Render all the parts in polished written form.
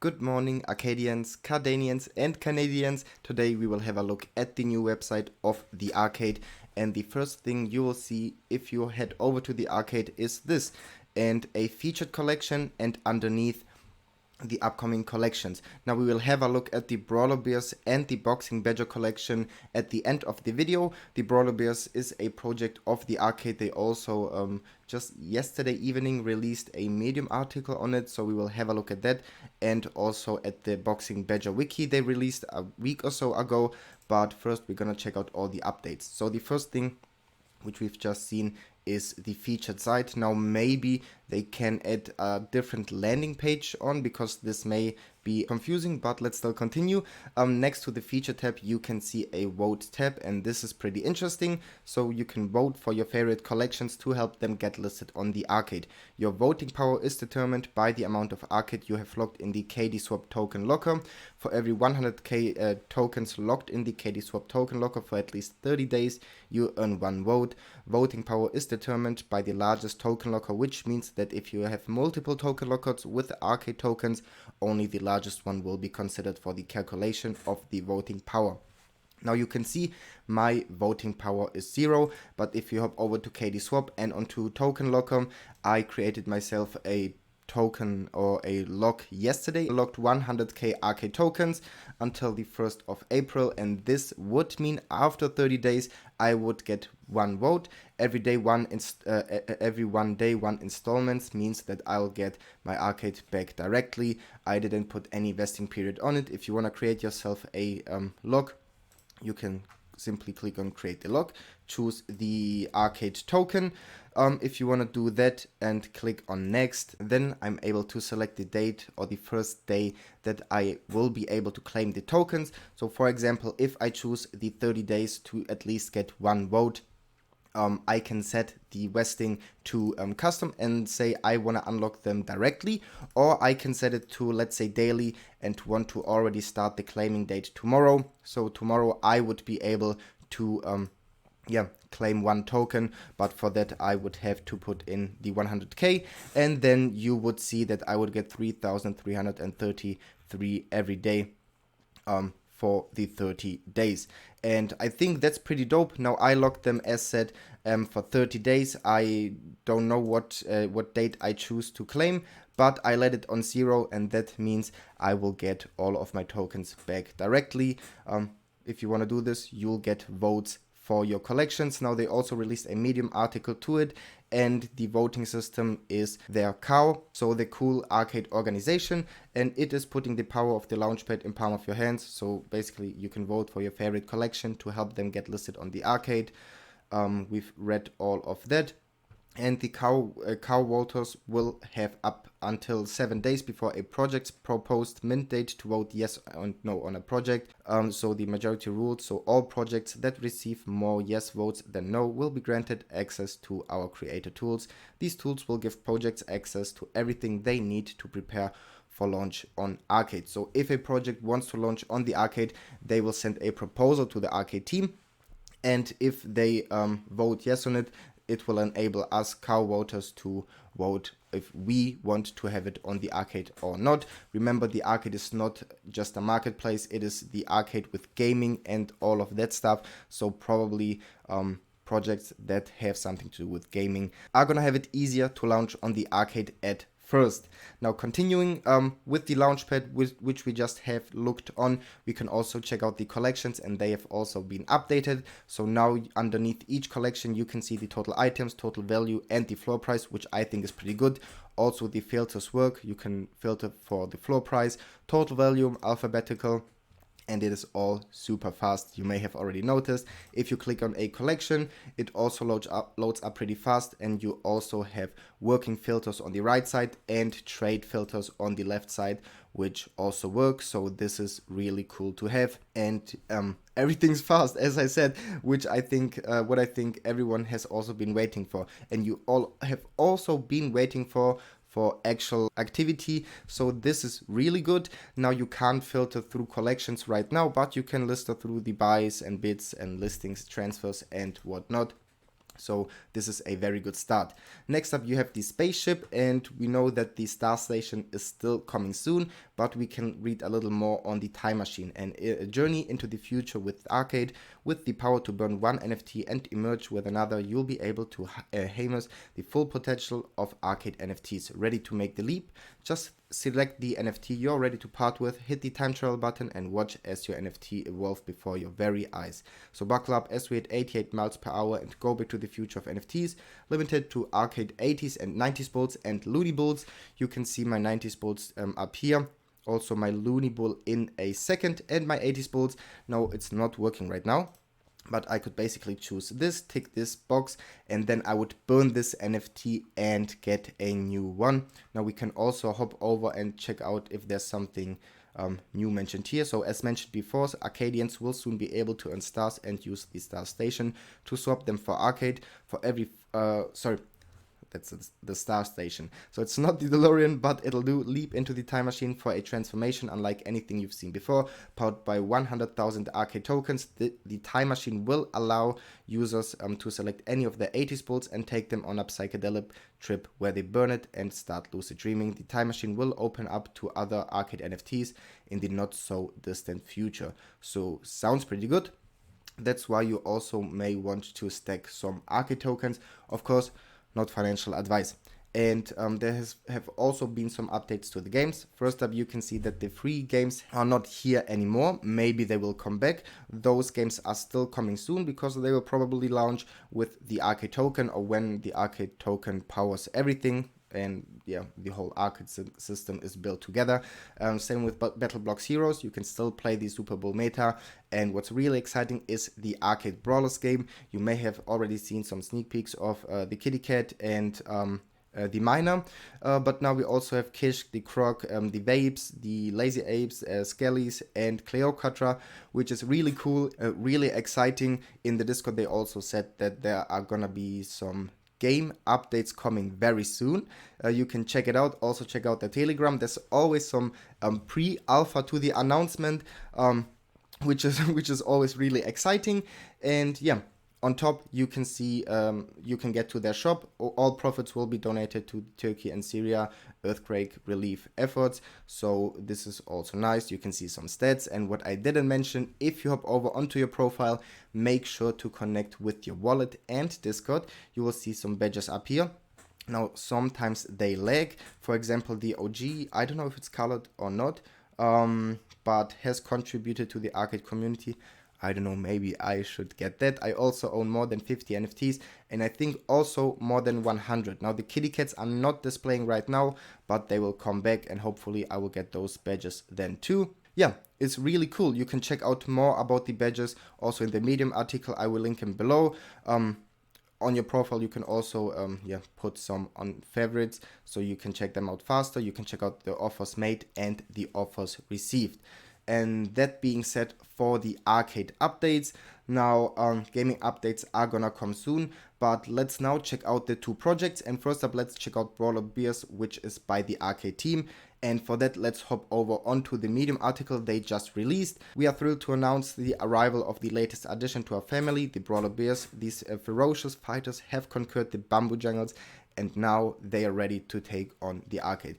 Good morning, Arcadians, Cardanians, and Canadians. Today we will have a look at the new website of the Arkade, and the first thing you will see if you head over to the Arkade is this, and a featured collection, and underneath the upcoming collections. Now we will have a look at the Brawler Bears and the Boxing Badger collection at the end of the video. The Brawler Bears is a project of the Arkade. They also just yesterday evening released a Medium article on it, so we will have a look at that, and also at the Boxing Badger wiki they released a week or so ago. But first we're gonna check out all the updates. So the first thing which we've just seen is the featured site. Now maybe they can add a different landing page on, because this may be confusing, but let's still continue. Next to the feature tab you can see a vote tab, and this is pretty interesting. So you can vote for your favorite collections to help them get listed on the Arkade. Your voting power is determined by the amount of Arkade you have locked in the KDSwap token locker. For every 100k tokens locked in the KDSwap token locker for at least 30 days, you earn one vote. Voting power is determined by the largest token locker, which means that if you have multiple token lockers with Arkade tokens, only the largest one will be considered for the calculation of the voting power. Now you can see my voting power is 0, but if you hop over to KDSwap and onto token locker, I created myself a token or a lock yesterday. I locked 100k Arkade tokens until the 1st of April, and this would mean after 30 days I would get one vote. Every day one installments means that I'll get my Arkade back directly. I didn't put any vesting period on it. If you want to create yourself a lock, you can simply click on create the lock, choose the Arkade token. If you want to do that and click on next, then I'm able to select the date or the first day that I will be able to claim the tokens. So for example, if I choose the 30 days to at least get one vote, I can set the vesting to custom and say I want to unlock them directly, or I can set it to, let's say, daily and want to already start the claiming date tomorrow. So tomorrow I would be able to claim one token, but for that I would have to put in the 100k, and then you would see that I would get 3,333 every day for the 30 days. And I think that's pretty dope. Now I locked them, as said, for 30 days. I don't know what date I choose to claim, but I let it on 0, and that means I will get all of my tokens back directly. If you want to do this, you'll get votes for your collections. Now they also released a Medium article to it, and the voting system is their KAO, so the Cool Arkade Organization, and it is putting the power of the launchpad in palm of your hands. So basically you can vote for your favorite collection to help them get listed on the Arkade. We've read all of that. And the KAO voters will have up until 7 days before a project's proposed mint date to vote yes or no on a project. So the majority ruled, so all projects that receive more yes votes than no will be granted access to our creator tools. These tools will give projects access to everything they need to prepare for launch on Arkade. So if a project wants to launch on the Arkade, they will send a proposal to the Arkade team, and if they vote yes on it, it will enable us KAO voters to vote if we want to have it on the Arkade or not. Remember, the Arkade is not just a marketplace, it is the Arkade with gaming and all of that stuff. So probably projects that have something to do with gaming are gonna have it easier to launch on the Arkade at first. Now continuing with the launchpad, which we just have looked on, we can also check out the collections, and they have also been updated. So now underneath each collection you can see the total items, total value, and the floor price, which I think is pretty good. Also the filters work. You can filter for the floor price, total value, alphabetical, and it is all super fast. You may have already noticed, if you click on a collection, it also loads up pretty fast, and you also have working filters on the right side and trade filters on the left side, which also work. So this is really cool to have, and everything's fast, as I said, which I think what I think everyone has also been waiting for, and you all have also been waiting for actual activity. So this is really good. Now you can't filter through collections right now, but you can filter through the buys and bids and listings, transfers and whatnot. So this is a very good start. Next up you have the Spaceship, and we know that the Star Station is still coming soon, but we can read a little more on the Time Machine and a journey into the future with Arkade. With the power to burn one NFT and emerge with another, you'll be able to harness the full potential of Arkade NFTs. Ready to make the leap? Just select the NFT you're ready to part with, hit the time travel button and watch as your NFT evolve before your very eyes. So buckle up as we hit 88 miles per hour and go back to the future of NFTs, limited to Arkade 80s and 90s bolts and Looney Bulls. You can see my 90s bolts up here. Also my Looney Bull in a second, and my 80s bolts. No, it's not working right now. But I could basically choose this, tick this box, and then I would burn this NFT and get a new one. Now we can also hop over and check out if there's something new mentioned here. So as mentioned before, Arcadians will soon be able to earn stars and use the Star Station to swap them for Arkade. For every, that's the Star Station. So it's not the DeLorean, but it'll do leap into the time machine for a transformation unlike anything you've seen before. Powered by 100,000 Arkade tokens, the time machine will allow users to select any of the 80s bolts and take them on a psychedelic trip where they burn it and start lucid dreaming. The time machine will open up to other Arkade NFTs in the not so distant future. So sounds pretty good. That's why you also may want to stack some Arkade tokens. Of course, not financial advice. And there have also been some updates to the games. First up, you can see that the free games are not here anymore. Maybe they will come back. Those games are still coming soon because they will probably launch with the Arkade token, or when the Arkade token powers everything. And yeah, the whole Arkade system is built together. Same with Battle Blocks Heroes. You can still play the Super Bowl meta. And what's really exciting is the Arkade Brawlers game. You may have already seen some sneak peeks of the Kitty Cat and the Miner. But now we also have Kish, the Croc, the Vapes, the Lazy Apes, Skellies, and Cleopatra, which is really cool, really exciting. In the Discord, they also said that there are gonna be some game updates coming very soon. You can check it out. Also check out the Telegram. There's always some pre-alpha to the announcement, which is always really exciting. And yeah, on top you can see you can get to their shop. All profits will be donated to Turkey and Syria earthquake relief efforts. So this is also nice. You can see some stats. And what I didn't mention, if you hop over onto your profile, make sure to connect with your wallet and Discord. You will see some badges up here. Now sometimes they lag. For example, the OG, I don't know if it's colored or not, but has contributed to the Arkade community. I don't know, maybe I should get that. I also own more than 50 NFTs, and I think also more than 100. Now the kitty cats are not displaying right now, but they will come back, and hopefully I will get those badges then too. Yeah, it's really cool. You can check out more about the badges also in the Medium article. I will link them below. On your profile you can also put some on favorites, so you can check them out faster. You can check out the offers made and the offers received. And that being said, for the Arkade updates, now gaming updates are gonna come soon, but let's now check out the two projects. And first up, let's check out Brawler Bears, which is by the Arkade team. And for that, let's hop over onto the Medium article they just released. We are thrilled to announce the arrival of the latest addition to our family, the Brawler Bears. These ferocious fighters have conquered the bamboo jungles, and now they are ready to take on the Arkade.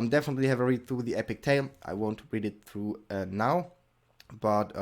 Definitely have a read through the epic tale. I won't read it through now, but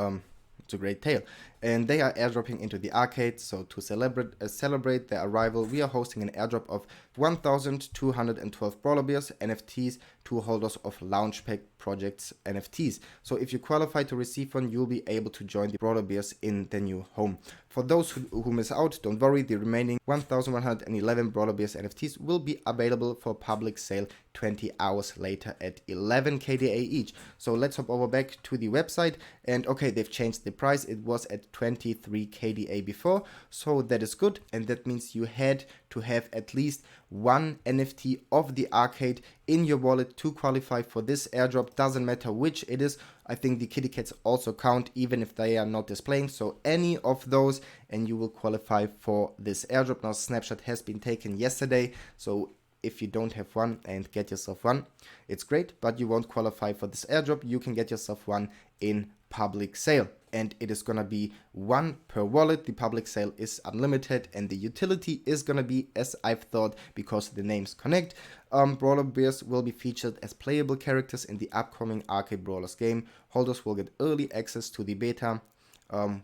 it's a great tale. And they are airdropping into the Arkade, so to celebrate their arrival, we are hosting an airdrop of 1,212 Brawler Bears NFTs to holders of Launchpad Projects NFTs. So if you qualify to receive one, you'll be able to join the Brawler Bears in their new home. For those who miss out, don't worry, the remaining 1,111 Brawler Bears NFTs will be available for public sale 20 hours later at 11 KDA each. So let's hop over back to the website, and okay, they've changed the price. It was at 23 KDA before, so that is good, and that means you had to have at least one NFT of the Arkade in your wallet to qualify for this airdrop. Doesn't matter which it is. I think the kitty cats also count even if they are not displaying, so any of those and you will qualify for this airdrop. Now snapshot has been taken yesterday, so if you don't have one and get yourself one, it's great, but you won't qualify for this airdrop. You can get yourself one in public sale, and it is gonna be one per wallet. The public sale is unlimited, and the utility is gonna be, as I've thought, because the names connect. Brawler Bears will be featured as playable characters in the upcoming Arcade Brawlers game. Holders will get early access to the beta,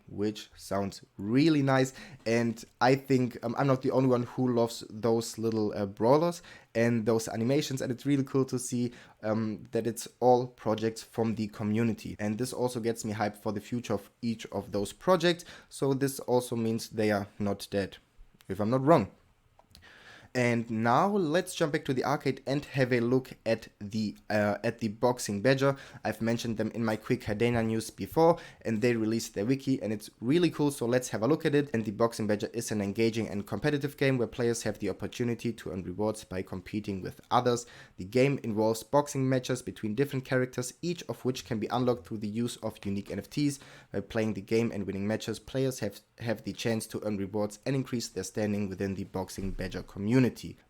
which sounds really nice, and I think I'm not the only one who loves those little brawlers and those animations, and it's really cool to see that it's all projects from the community, and this also gets me hyped for the future of each of those projects. So this also means they are not dead, if I'm not wrong. And now let's jump back to the arcade and have a look at the Boxing Badger. I've mentioned them in my quick Kadena news before, and they released their wiki, and it's really cool, so let's have a look at it. And the Boxing Badger is an engaging and competitive game where players have the opportunity to earn rewards by competing with others. The game involves boxing matches between different characters, each of which can be unlocked through the use of unique NFTs. By playing the game and winning matches, players have the chance to earn rewards and increase their standing within the Boxing Badger community.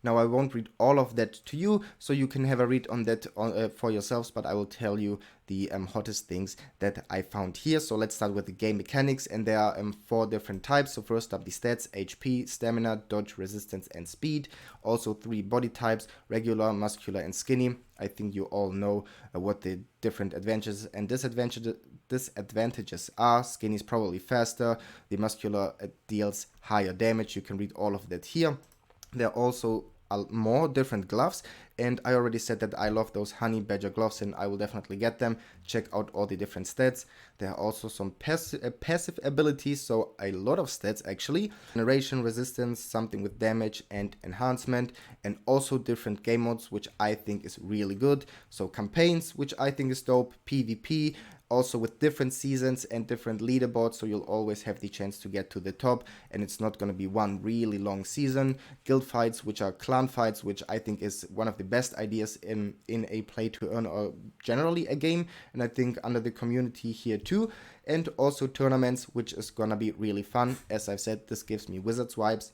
Now, I won't read all of that to you, so you can have a read on that for yourselves, but I will tell you the hottest things that I found here. So let's start with the game mechanics, and there are 4 different types. So first up, the stats: HP, stamina, dodge, resistance, and speed. Also 3 body types: regular, muscular, and skinny. I think you all know what the different advantages and disadvantages are. Skinny is probably faster. The muscular deals higher damage. You can read all of that here. There are also more different gloves, and I already said that I love those honey badger gloves, and I will definitely get them. Check out all the different stats. There are also some passive abilities, so a lot of stats actually. Generation, resistance, something with damage and enhancement, and also different game modes, which I think is really good. So campaigns, which I think is dope, PvP, also with different seasons and different leaderboards, so you'll always have the chance to get to the top, and it's not going to be one really long season. Guild fights, which are clan fights, which I think is one of the best ideas in a play to earn or generally a game, and I think under the community here too. And also tournaments, which is gonna be really fun. As I've said, this gives me Wizards vibes.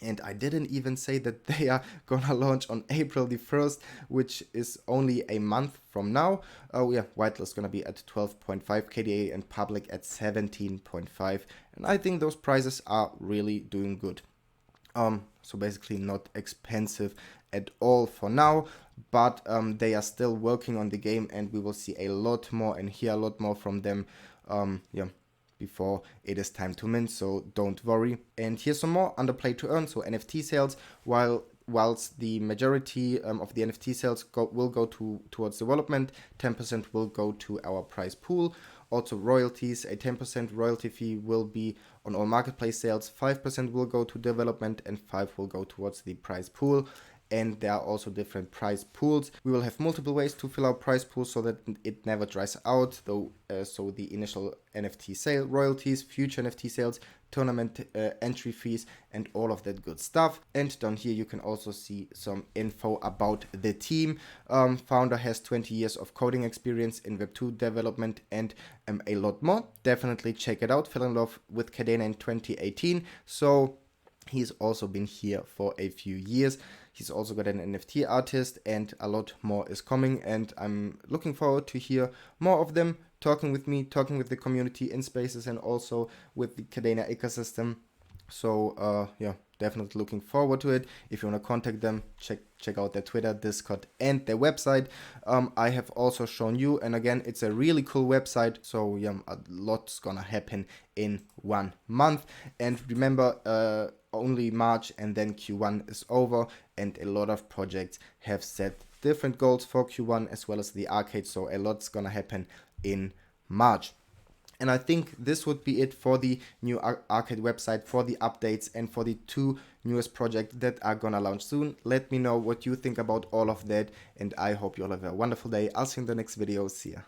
And I didn't even say that they are gonna launch on April the 1st, which is only a month from now. Oh yeah, whitelist gonna be at 12.5 KDA and public at 17.5. And I think those prices are really doing good. So basically not expensive at all for now, but they are still working on the game, and we will see a lot more and hear a lot more from them. Before it is time to mint, so don't worry. And here's some more under play to earn. So NFT sales, whilst the majority of the NFT sales will go towards development, 10% will go to our prize pool. Also royalties, a 10% royalty fee will be on all marketplace sales, 5% will go to development, and 5% will go towards the prize pool. And there are also different prize pools. We will have multiple ways to fill out prize pools so that it never dries out, though. So the initial NFT sale royalties, future NFT sales, tournament entry fees, and all of that good stuff. And down here you can also see some info about the team. Founder has 20 years of coding experience in Web2 development and a lot more. Definitely check it out. Fell in love with Kadena in 2018. So he's also been here for a few years. He's also got an NFT artist, and a lot more is coming, and I'm looking forward to hear more of them talking with me, talking with the community in Spaces, and also with the Kadena ecosystem. So yeah, definitely looking forward to it. If you want to contact them, check out their Twitter, Discord, and their website. I have also shown you, and again, it's a really cool website. So yeah, a lot's gonna happen in 1 month. And remember, only March and then Q1 is over, and a lot of projects have set different goals for Q1 as well as the arcade. So a lot's gonna happen in March. And I think this would be it for the new arcade website, for the updates, and for the 2 newest projects that are gonna launch soon. Let me know what you think about all of that, and I hope you all have a wonderful day. I'll see you in the next video. See ya.